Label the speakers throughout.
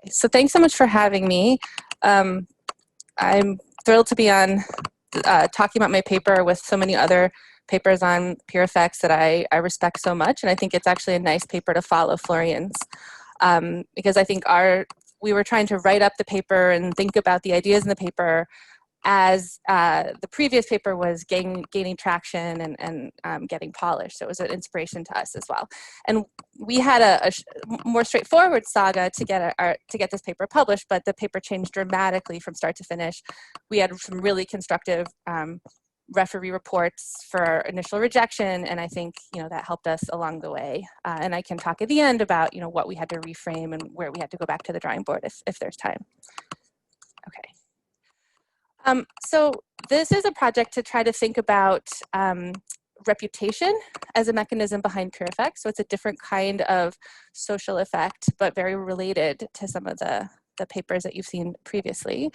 Speaker 1: So thanks so much for having me. I'm thrilled to be on talking about my paper with so many other papers on peer effects that I respect so much, and I think it's actually a nice paper to follow Florian's, because I think we were trying to write up the paper and think about the ideas in the paper as the previous paper was gaining traction and getting polished. So it was an inspiration to us as well. And we had a more straightforward saga to get this paper published, but the paper changed dramatically from start to finish. We had some really constructive referee reports for our initial rejection, and I think that helped us along the way. And I can talk at the end about what we had to reframe and where we had to go back to the drawing board if there's time. Okay. So this is a project to try to think about reputation as a mechanism behind peer effects. So it's a different kind of social effect, but very related to some of the papers that you've seen previously.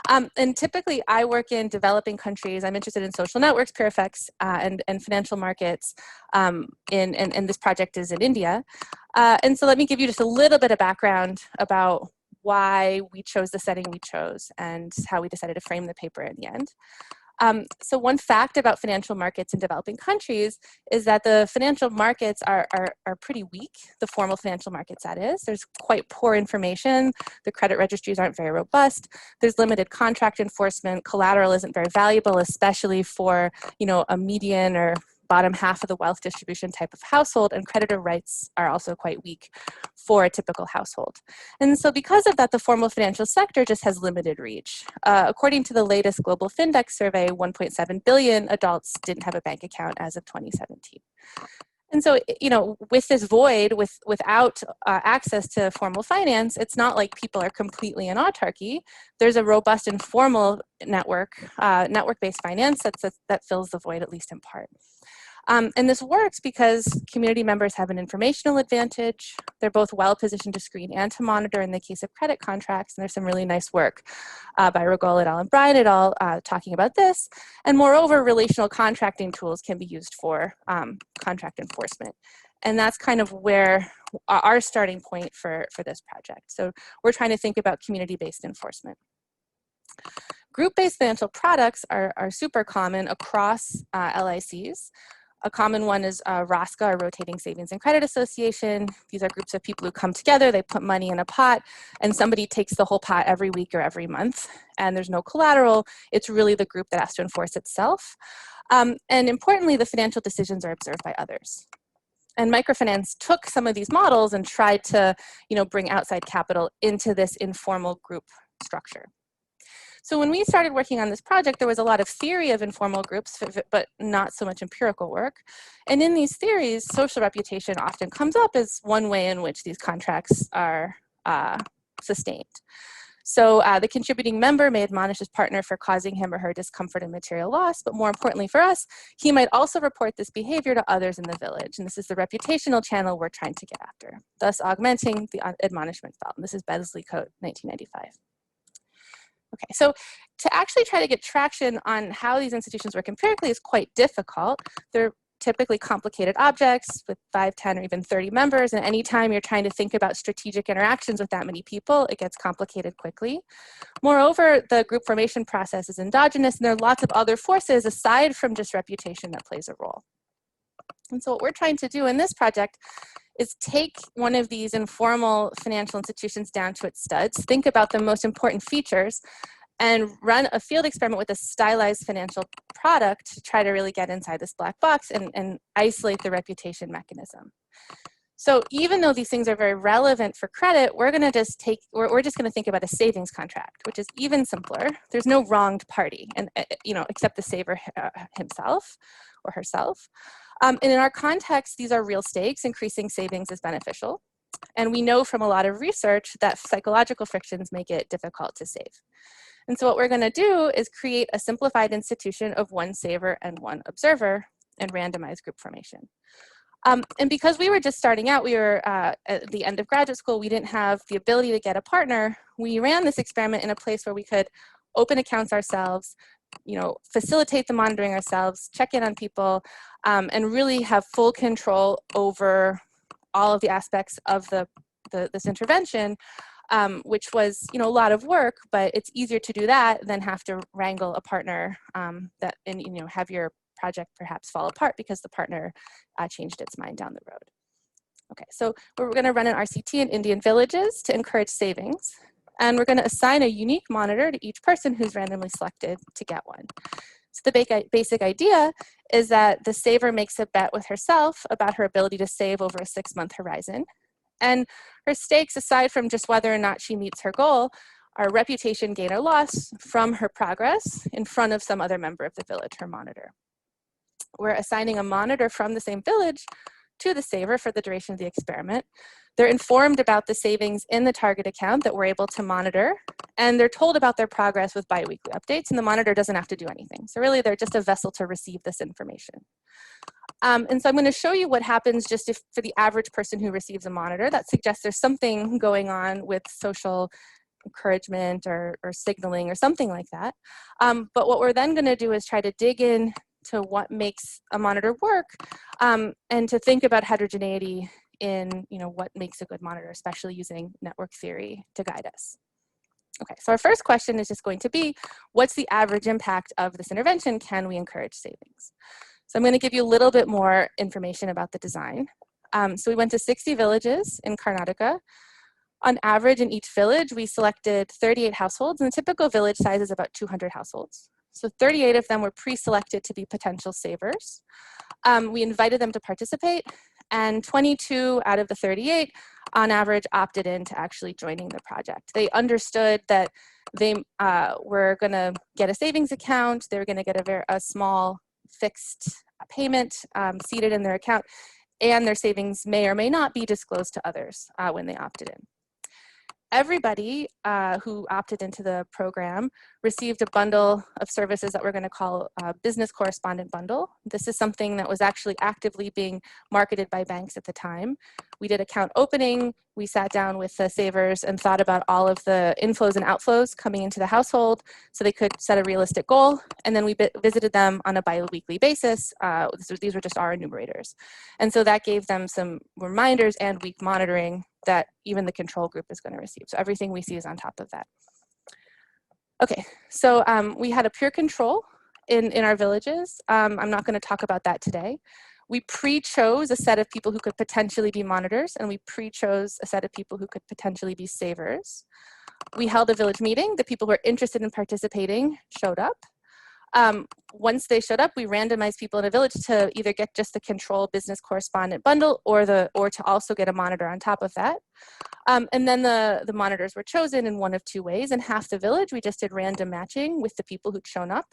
Speaker 1: And typically I work in developing countries. I'm interested in social networks, peer effects, and financial markets, and this project is in India. And so let me give you just a little bit of background about why we chose the setting we chose and how we decided to frame the paper in the end. So one fact about financial markets in developing countries is that the financial markets are pretty weak, the formal financial markets that is. There's quite poor information. The credit registries aren't very robust. There's limited contract enforcement. Collateral isn't very valuable, especially for a median or bottom half of the wealth distribution type of household, and creditor rights are also quite weak for a typical household. And so because of that, the formal financial sector just has limited reach. According to the latest Global Findex survey, 1.7 billion adults didn't have a bank account as of 2017. And so, with this void, without access to formal finance, it's not like people are completely in autarky. There's a robust informal network-based finance that fills the void, at least in part. And this works because community members have an informational advantage. They're both well positioned to screen and to monitor in the case of credit contracts. And there's some really nice work by Rogol et al. And Bryan et al. Talking about this. And moreover, relational contracting tools can be used for contract enforcement. And that's kind of where our starting point for this project. So we're trying to think about community-based enforcement. Group-based financial products are super common across LICs. A common one is ROSCA, or Rotating Savings and Credit Association. These are groups of people who come together, they put money in a pot, and somebody takes the whole pot every week or every month, and there's no collateral. It's really the group that has to enforce itself. And importantly, the financial decisions are observed by others. And microfinance took some of these models and tried to bring outside capital into this informal group structure. So when we started working on this project, there was a lot of theory of informal groups, but not so much empirical work. And in these theories, social reputation often comes up as one way in which these contracts are sustained. So the contributing member may admonish his partner for causing him or her discomfort and material loss, but more importantly for us, he might also report this behavior to others in the village. And this is the reputational channel we're trying to get after, thus augmenting the admonishment felt. And this is Besley Coat, 1995. Okay, so to actually try to get traction on how these institutions work empirically is quite difficult. They're typically complicated objects with 5, 10, or even 30 members, and anytime you're trying to think about strategic interactions with that many people, it gets complicated quickly. Moreover, the group formation process is endogenous, and there are lots of other forces aside from just reputation that plays a role. And so what we're trying to do in this project is take one of these informal financial institutions down to its studs, think about the most important features, and run a field experiment with a stylized financial product to try to really get inside this black box and isolate the reputation mechanism. So even though these things are very relevant for credit, we're going to just we're just going to think about a savings contract, which is even simpler. There's no wronged party, and except the saver himself or herself. And in our context, these are real stakes. Increasing savings is beneficial. And we know from a lot of research that psychological frictions make it difficult to save. And so what we're going to do is create a simplified institution of one saver and one observer and randomized group formation. And because we were just starting out, we were at the end of graduate school, we didn't have the ability to get a partner. We ran this experiment in a place where we could open accounts ourselves, facilitate the monitoring ourselves, check in on people, and really have full control over all of the aspects of this intervention, which was, you know, a lot of work, but it's easier to do that than have to wrangle a partner and, you know, have your project perhaps fall apart because the partner changed its mind down the road. Okay, so we're going to run an RCT in Indian villages to encourage savings. And we're going to assign a unique monitor to each person who's randomly selected to get one. So the basic idea is that the saver makes a bet with herself about her ability to save over a 6-month horizon. And her stakes, aside from just whether or not she meets her goal, are reputation gain or loss from her progress in front of some other member of the village, her monitor. We're assigning a monitor from the same village to the saver for the duration of the experiment. They're informed about the savings in the target account that we're able to monitor, and they're told about their progress with biweekly updates, and the monitor doesn't have to do anything. So really, they're just a vessel to receive this information. And so I'm going to show you what happens just for the average person who receives a monitor. That suggests there's something going on with social encouragement or signaling or something like that. But what we're then going to do is try to dig in to what makes a monitor work, and to think about heterogeneity in, you know, what makes a good monitor, especially using network theory to guide us. Okay, so our first question is just going to be, what's the average impact of this intervention? Can we encourage savings? So I'm going to give you a little bit more information about the design. So we went to 60 villages in Karnataka. On average, in each village, we selected 38 households, and the typical village size is about 200 households. So 38 of them were pre-selected to be potential savers. We invited them to participate, and 22 out of the 38, on average, opted in to actually joining the project. They understood that they were going to get a savings account, they were going to get a small fixed payment seated in their account, and their savings may or may not be disclosed to others when they opted in. Everybody who opted into the program received a bundle of services that we're going to call a business correspondent bundle. This is something that was actually actively being marketed by banks at the time. We did account opening, we sat down with the savers and thought about all of the inflows and outflows coming into the household so they could set a realistic goal, and then we visited them on a bi-weekly basis. These were just our enumerators. And so that gave them some reminders and week monitoring that even the control group is going to receive. So everything we see is on top of that. Okay, so we had a peer control in our villages. I'm not going to talk about that today. We pre-chose a set of people who could potentially be monitors, and we pre-chose a set of people who could potentially be savers. We held a village meeting. The people who were interested in participating showed up. Once they showed up, we randomized people in a village to either get just the control business correspondent bundle or to also get a monitor on top of that. And then the monitors were chosen in one of two ways. In half the village, we just did random matching with the people who'd shown up.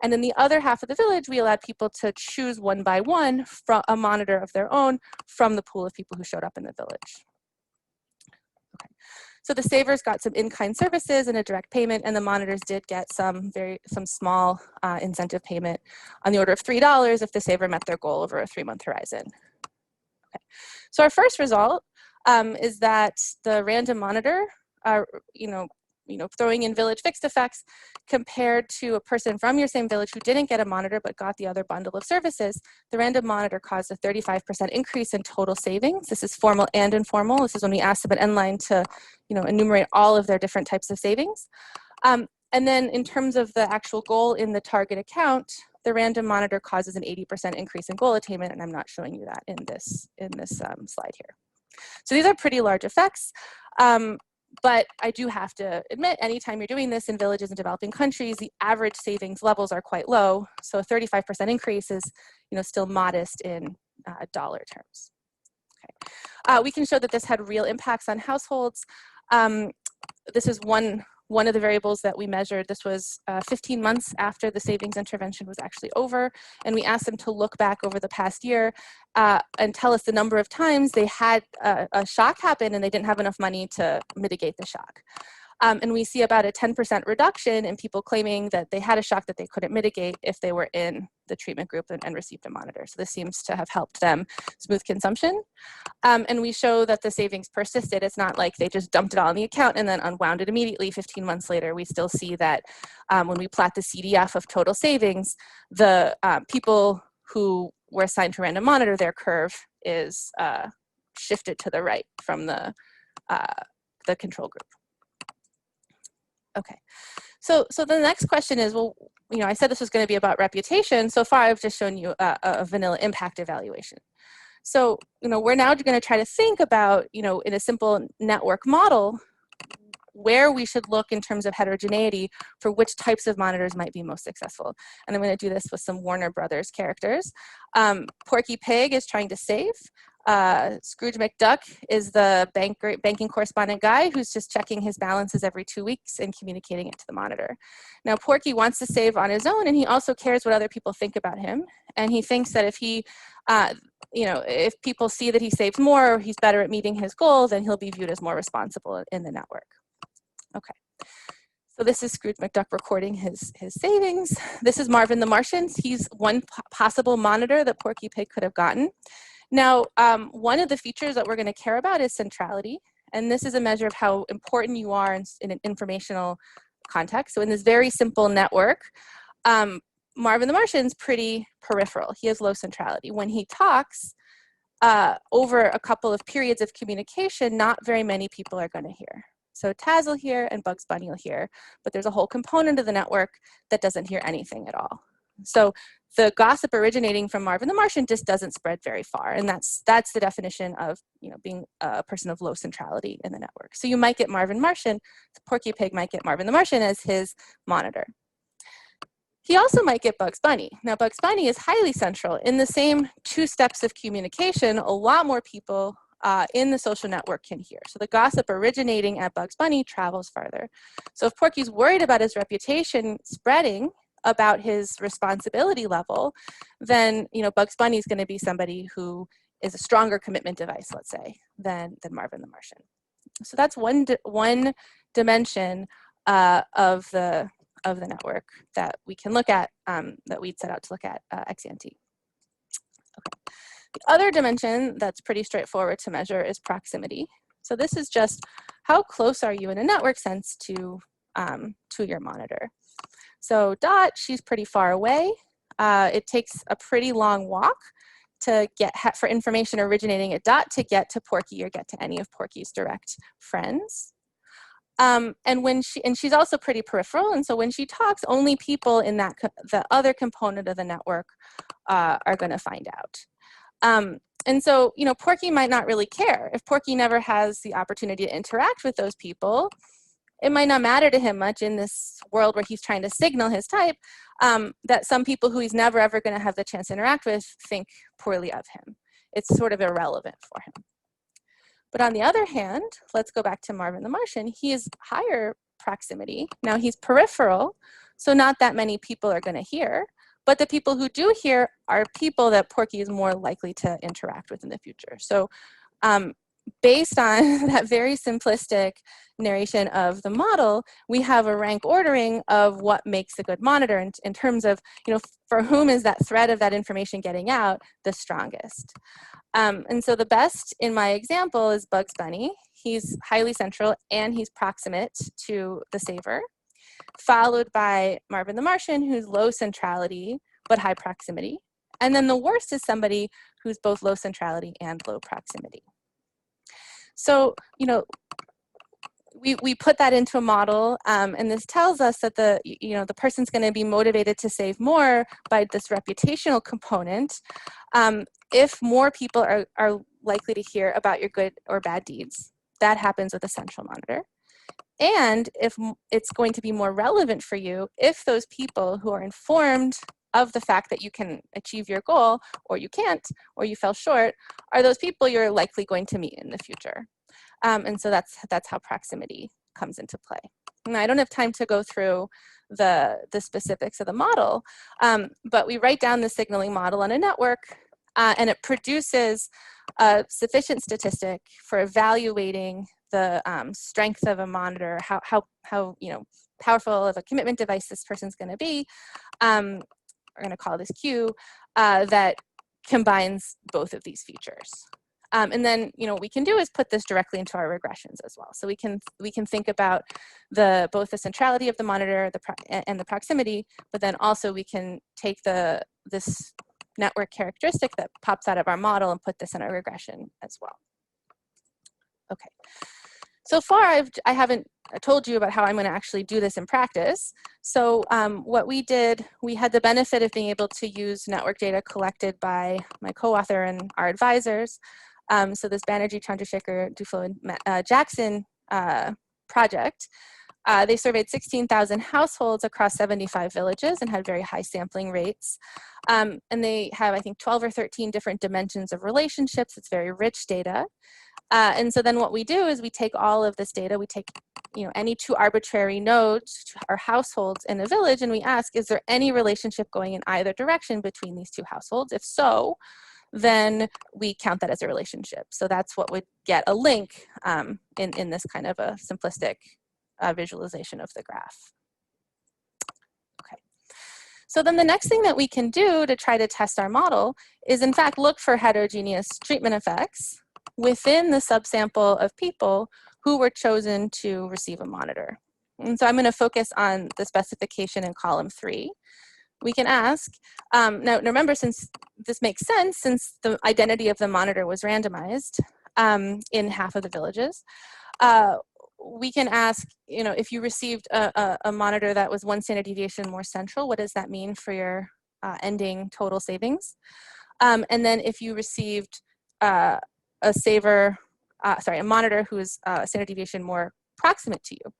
Speaker 1: And in the other half of the village, we allowed people to choose one by one from a monitor of their own from the pool of people who showed up in the village. Okay. So the savers got some in-kind services and a direct payment, and the monitors did get some small incentive payment on the order of $3 if the saver met their goal over a 3-month horizon. Okay. So our first result is that the random monitor, throwing in village fixed effects compared to a person from your same village who didn't get a monitor but got the other bundle of services, the random monitor caused a 35% increase in total savings. This is formal and informal. This is when we asked them at Endline to enumerate all of their different types of savings. And then in terms of the actual goal in the target account, the random monitor causes an 80% increase in goal attainment, and I'm not showing you that in this slide here. So these are pretty large effects. But I do have to admit, anytime you're doing this in villages in developing countries, the average savings levels are quite low. So a 35% increase is, still modest in dollar terms. Okay. We can show that this had real impacts on households. This is one of the variables that we measured. This was 15 months after the savings intervention was actually over, and we asked them to look back over the past year and tell us the number of times they had a shock happen and they didn't have enough money to mitigate the shock. And we see about a 10% reduction in people claiming that they had a shock that they couldn't mitigate if they were in the treatment group and received a monitor. So this seems to have helped them smooth consumption. And we show that the savings persisted. It's not like they just dumped it all in the account and then unwound it immediately 15 months later. We still see that when we plot the CDF of total savings, the people who were assigned to random monitor, their curve is shifted to the right from the the control group. Okay, so the next question is, well, I said this was going to be about reputation. So far, I've just shown you a vanilla impact evaluation. So, we're now going to try to think about, in a simple network model, where we should look in terms of heterogeneity for which types of monitors might be most successful. And I'm going to do this with some Warner Brothers characters. Porky Pig is trying to save. Scrooge McDuck is the banking correspondent guy who's just checking his balances every 2 weeks and communicating it to the monitor. Now, Porky wants to save on his own, and he also cares what other people think about him. And he thinks that if he, if people see that he saves more, or he's better at meeting his goal, then he'll be viewed as more responsible in the network. Okay. So this is Scrooge McDuck recording his savings. This is Marvin the Martian. He's one possible monitor that Porky Pig could have gotten. Now, one of the features that we're going to care about is centrality. And this is a measure of how important you are in an informational context. So in this very simple network, Marvin the Martian's pretty peripheral. He has low centrality. When he talks, over a couple of periods of communication, not very many people are going to hear. So Taz will hear and Bugs Bunny will hear, but there's a whole component of the network that doesn't hear anything at all. So the gossip originating from Marvin the Martian just doesn't spread very far, and that's the definition of being a person of low centrality in the network. So you might get Marvin Martian, Porky Pig might get Marvin the Martian as his monitor. He also might get Bugs Bunny. Now Bugs Bunny is highly central. In the same 2 steps of communication, a lot more people in the social network can hear. So the gossip originating at Bugs Bunny travels farther. So if Porky's worried about his reputation spreading about his responsibility level, then Bugs Bunny is going to be somebody who is a stronger commitment device, let's say, than Marvin the Martian. So that's one dimension of the network that we can look at, that we'd set out to look at ex ante. Okay. The other dimension that's pretty straightforward to measure is proximity. So this is just how close are you in a network sense to your monitor. So Dot, she's pretty far away. It takes a pretty long walk to get for information originating at Dot to get to Porky or get to any of Porky's direct friends. And she's also pretty peripheral, and so when she talks, only people in the other component of the network are going to find out. And so, Porky might not really care. If Porky never has the opportunity to interact with those people, it might not matter to him much in this world where he's trying to signal his type, that some people who he's never ever going to have the chance to interact with think poorly of him. It's sort of irrelevant for him. But on the other hand, let's go back to Marvin the Martian. He is higher proximity. Now he's peripheral, so not that many people are going to hear. But the people who do hear are people that Porky is more likely to interact with in the future. So based on that very simplistic narration of the model, we have a rank ordering of what makes a good monitor in terms of, for whom is that thread of that information getting out the strongest. And so the best in my example is Bugs Bunny. He's highly central and he's proximate to the saver, followed by Marvin the Martian, who's low centrality but high proximity. And then the worst is somebody who's both low centrality and low proximity. So, we put that into a model, and this tells us that the person's going to be motivated to save more by this reputational component if more people are likely to hear about your good or bad deeds. That happens with a central monitor. And if it's going to be more relevant for you if those people who are informed of the fact that you can achieve your goal, or you can't, or you fell short, are those people you're likely going to meet in the future. And so that's how proximity comes into play. Now, I don't have time to go through the specifics of the model, but we write down the signaling model on a network, and it produces a sufficient statistic for evaluating the strength of a monitor, how powerful of a commitment device this person's going to be. We're going to call this Q, that combines both of these features. And then, what we can do is put this directly into our regressions as well. So we can think about both the centrality of the monitor and the proximity, but then also we can take this network characteristic that pops out of our model and put this in our regression as well. Okay. So far, I haven't told you about how I'm going to actually do this in practice. So what we did, we had the benefit of being able to use network data collected by my co-author and our advisors. So this Banerjee, Chandrasekhar, Duflo, and Jackson project, they surveyed 16,000 households across 75 villages and had very high sampling rates. And they have, I think, 12 or 13 different dimensions of relationships. It's very rich data. And so then what we do is we take all of this data, we take any two arbitrary nodes or households in a village, and we ask, is there any relationship going in either direction between these two households? If so, then we count that as a relationship. So that's what would get a link in this kind of a simplistic visualization of the graph. Okay. So then the next thing that we can do to try to test our model is in fact look for heterogeneous treatment effects within the subsample of people who were chosen to receive a monitor. And so I'm going to focus on the specification in column 3. We can ask, now remember, since this makes sense, since the identity of the monitor was randomized in half of the villages, we can ask, if you received a monitor that was 1 standard deviation more central, what does that mean for your ending total savings? And then if you received a monitor who is a standard deviation more proximate to you.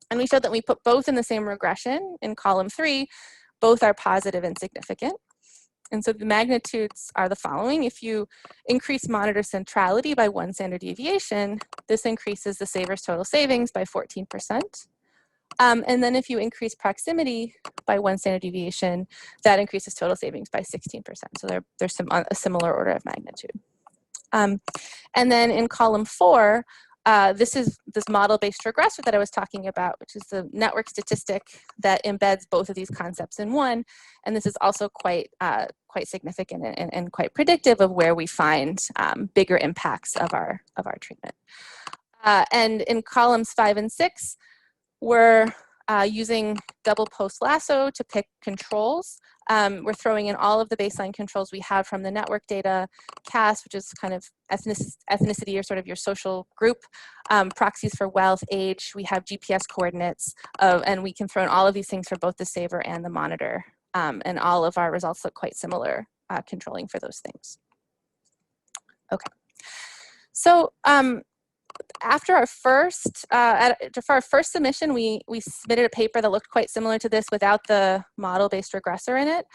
Speaker 1: And we showed that we put both in the same regression in column 3, both are positive and significant. And so the magnitudes are the following. If you increase monitor centrality by 1 standard deviation, this increases the saver's total savings by 14%. And then if you increase proximity by 1 standard deviation, that increases total savings by 16%. So there's a similar order of magnitude. And then in column 4, this is this model-based regressor that I was talking about, which is the network statistic that embeds both of these concepts in one. And this is also quite significant and quite predictive of where we find bigger impacts of our treatment. And in columns 5 and 6, we're using double post lasso to pick controls. We're throwing in all of the baseline controls we have from the network data, caste, which is kind of ethnicity or sort of your social group, proxies for wealth, age, we have GPS coordinates, and we can throw in all of these things for both the saver and the monitor. And all of our results look quite similar, controlling for those things. Okay. So after our first submission, we submitted a paper that looked quite similar to this without the model-based regressor in it.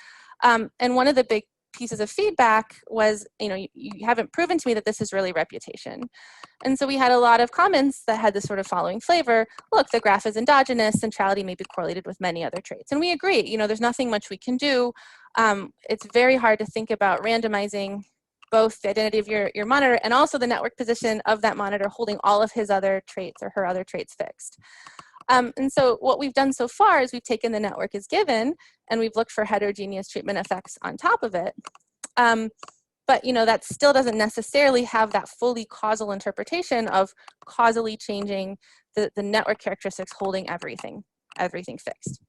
Speaker 1: And one of the big pieces of feedback was, you haven't proven to me that this is really reputation. And so we had a lot of comments that had this sort of following flavor. Look, the graph is endogenous, centrality may be correlated with many other traits. And we agree, there's nothing much we can do. It's very hard to think about randomizing both the identity of your monitor and also the network position of that monitor holding all of his other traits or her other traits fixed. And so what we've done so far is we've taken the network as given and we've looked for heterogeneous treatment effects on top of it. But that still doesn't necessarily have that fully causal interpretation of causally changing the network characteristics holding everything fixed.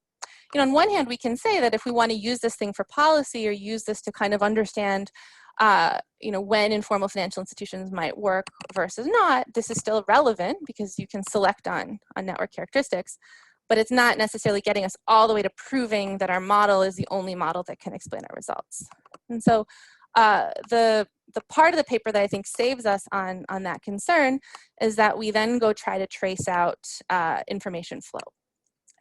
Speaker 1: On one hand, we can say that if we want to use this thing for policy or use this to kind of understand when informal financial institutions might work versus not, this is still relevant because you can select on network characteristics, but it's not necessarily getting us all the way to proving that our model is the only model that can explain our results. And so the part of the paper that I think saves us on that concern is that we then go try to trace out information flow.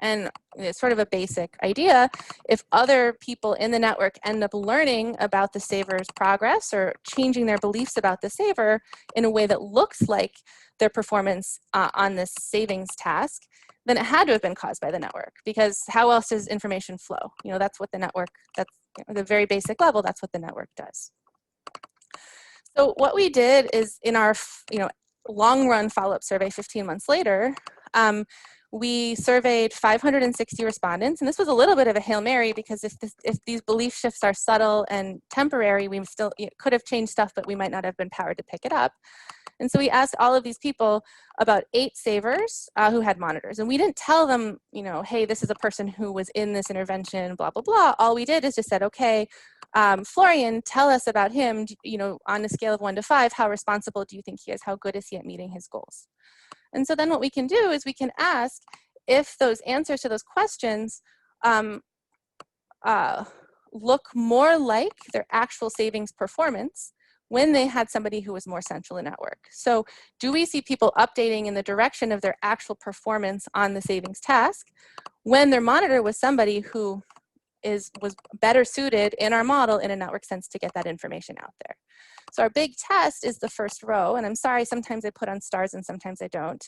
Speaker 1: And it's sort of a basic idea. If other people in the network end up learning about the saver's progress or changing their beliefs about the saver in a way that looks like their performance on this savings task, then it had to have been caused by the network, because how else does information flow? That's what the network, that's at the very basic level, that's what the network does. So what we did is in our long run follow-up survey 15 months later, we surveyed 560 respondents, and this was a little bit of a Hail Mary because if these belief shifts are subtle and temporary, we still could have changed stuff, but we might not have been powered to pick it up. And so we asked all of these people about 8 savers who had monitors, and we didn't tell them, hey, this is a person who was in this intervention, blah, blah, blah. All we did is just said, okay, Florian, tell us about him, you know, on a scale of 1 to 5, how responsible do you think he is? How good is he at meeting his goals? And so then what we can do is we can ask if those answers to those questions look more like their actual savings performance when they had somebody who was more central in network. So do we see people updating in the direction of their actual performance on the savings task when their monitor was somebody who was better suited in our model in a network sense to get that information out there? So our big test is the first row, and I'm sorry, sometimes I put on stars and sometimes I don't.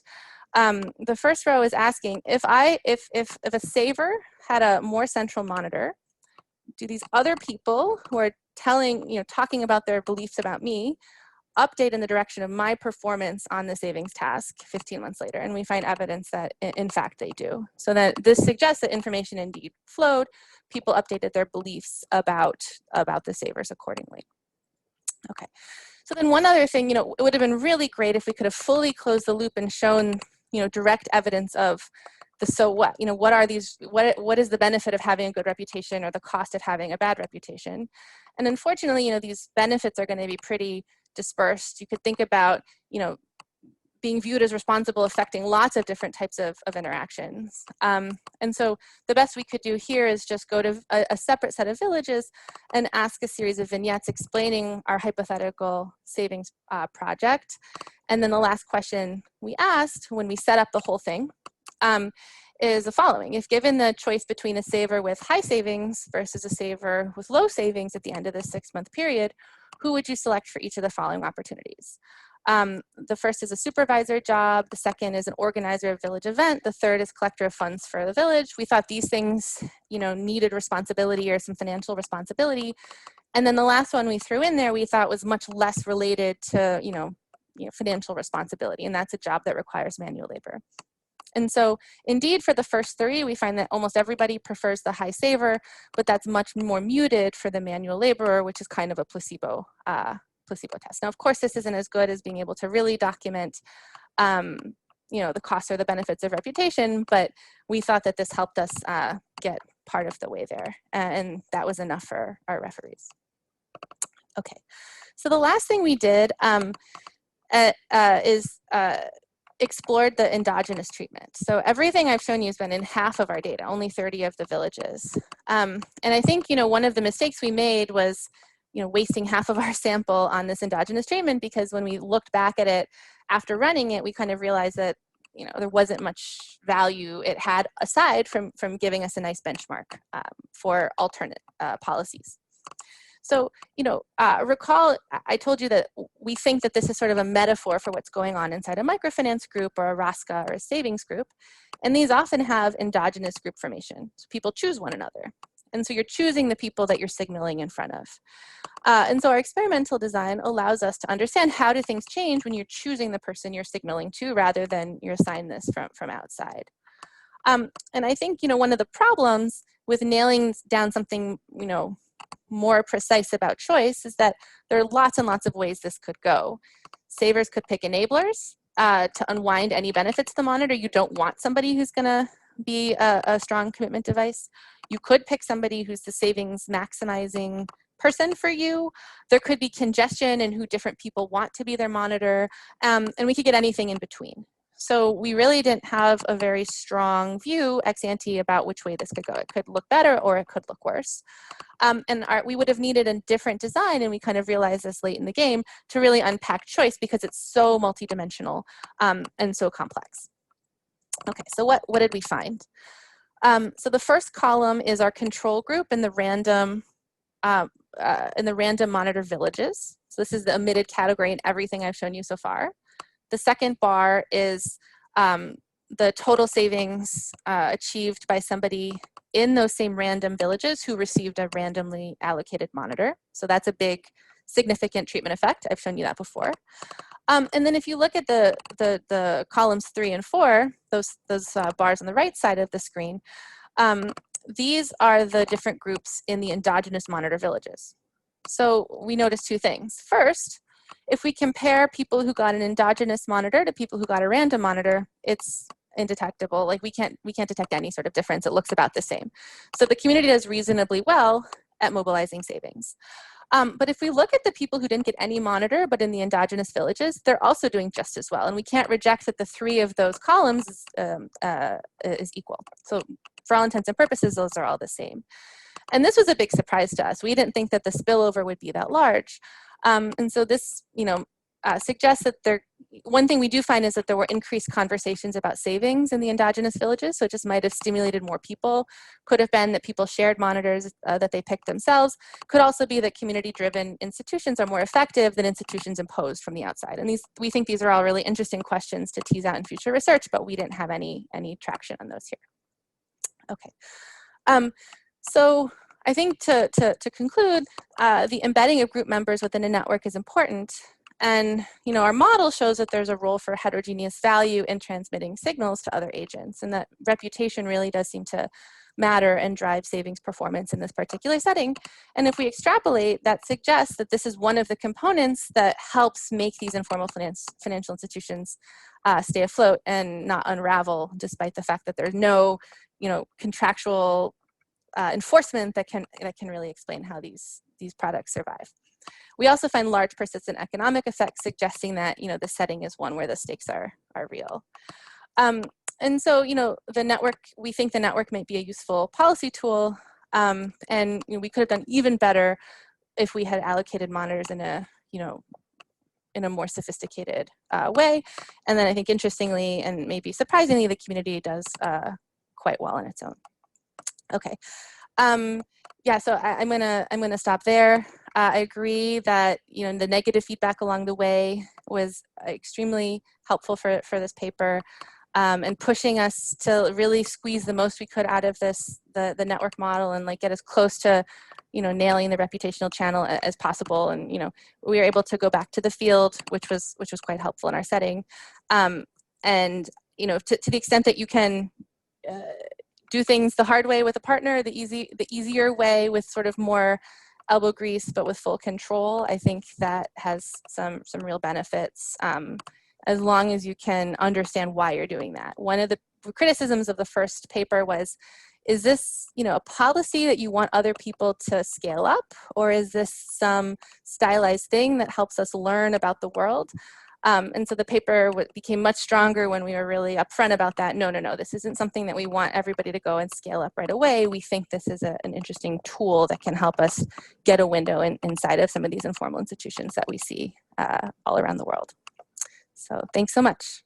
Speaker 1: The first row is asking if a saver had a more central monitor, do these other people who are talking about their beliefs about me update in the direction of my performance on the savings task 15 months later? And we find evidence that in fact they do. So that this suggests that information indeed flowed. People updated their beliefs about the savers accordingly. Okay, so then one other thing, it would have been really great if we could have fully closed the loop and shown, direct evidence of the so what. What are these? What is the benefit of having a good reputation or the cost of having a bad reputation? And unfortunately, these benefits are going to be pretty dispersed. You could think about, being viewed as responsible affecting lots of different types of interactions. And so the best we could do here is just go to a separate set of villages and ask a series of vignettes explaining our hypothetical savings project. And then the last question we asked when we set up the whole thing is the following. If given the choice between a saver with high savings versus a saver with low savings at the end of this 6-month period, who would you select for each of the following opportunities? The first is a supervisor job. The second is an organizer of village event. The third is collector of funds for the village. We thought these things, needed responsibility or some financial responsibility. And then the last one we threw in there, we thought was much less related to, financial responsibility. And that's a job that requires manual labor. And so indeed for the first 3, we find that almost everybody prefers the high saver, but that's much more muted for the manual laborer, which is kind of a placebo test. Now, of course, this isn't as good as being able to really document, the costs or the benefits of reputation, but we thought that this helped us get part of the way there, and that was enough for our referees. Okay, so the last thing we did is explored the endogenous treatment. So everything I've shown you has been in half of our data, only 30 of the villages. And I think, one of the mistakes we made was wasting half of our sample on this endogenous treatment, because when we looked back at it after running it, we kind of realized that, there wasn't much value it had aside from giving us a nice benchmark for alternate policies. So, recall I told you that we think that this is sort of a metaphor for what's going on inside a microfinance group or a RASCA or a savings group. And these often have endogenous group formation. So people choose one another. And so you're choosing the people that you're signaling in front of. And so our experimental design allows us to understand how do things change when you're choosing the person you're signaling to rather than you're assigned this from outside. And I think, one of the problems with nailing down something, more precise about choice is that there are lots and lots of ways this could go. Savers could pick enablers to unwind any benefits to the monitor. You don't want somebody who's going to be a strong commitment device. You could pick somebody who's the savings maximizing person for you. There could be congestion in who different people want to be their monitor, and we could get anything in between. So we really didn't have a very strong view ex ante about which way this could go. It could look better or it could look worse. And we would have needed a different design, and we kind of realized this late in the game, to really unpack choice because it's so multidimensional and so complex. Okay, so what did we find? So the first column is our control group in the random monitor villages. So this is the omitted category in everything I've shown you so far. The second bar is the total savings achieved by somebody in those same random villages who received a randomly allocated monitor. So that's a big, significant treatment effect. I've shown you that before. And then if you look at the columns 3 and 4, those bars on the right side of the screen, these are the different groups in the endogenous monitor villages. So we noticed 2 things. First, if we compare people who got an endogenous monitor to people who got a random monitor, it's indetectable. Like we can't detect any sort of difference. It looks about the same. So the community does reasonably well at mobilizing savings. But if we look at the people who didn't get any monitor, but in the endogenous villages, they're also doing just as well. And we can't reject that the 3 of those columns is equal. So for all intents and purposes, those are all the same. And this was a big surprise to us. We didn't think that the spillover would be that large. And so this, suggests that one thing we do find is that there were increased conversations about savings in the endogenous villages. So it just might have stimulated more people. Could have been that people shared monitors that they picked themselves. Could also be that community-driven institutions are more effective than institutions imposed from the outside. And we think these are all really interesting questions to tease out in future research, but we didn't have any traction on those here. Okay. So I think to conclude, the embedding of group members within a network is important. And our model shows that there's a role for heterogeneous value in transmitting signals to other agents, and that reputation really does seem to matter and drive savings performance in this particular setting. And if we extrapolate, that suggests that this is one of the components that helps make these informal financial institutions stay afloat and not unravel, despite the fact that there's no contractual enforcement that can really explain how these products survive. We also find large persistent economic effects suggesting that the setting is one where the stakes are real. And so the network, we think the network might be a useful policy tool, and we could have done even better if we had allocated monitors in a more sophisticated way. And then I think interestingly and maybe surprisingly, the community does quite well on its own. Okay. Yeah, so I'm gonna stop there. I agree that the negative feedback along the way was extremely helpful for this paper, and pushing us to really squeeze the most we could out of the network model and get as close to nailing the reputational channel as possible. And we were able to go back to the field, which was quite helpful in our setting. And to the extent that you can do things the hard way with a partner, the easier way with sort of more elbow grease, but with full control, I think that has some real benefits, as long as you can understand why you're doing that. One of the criticisms of the first paper was, is this a policy that you want other people to scale up, or is this some stylized thing that helps us learn about the world? And so the paper became much stronger when we were really upfront about that. No, this isn't something that we want everybody to go and scale up right away. We think this is an interesting tool that can help us get a window inside of some of these informal institutions that we see all around the world. So thanks so much.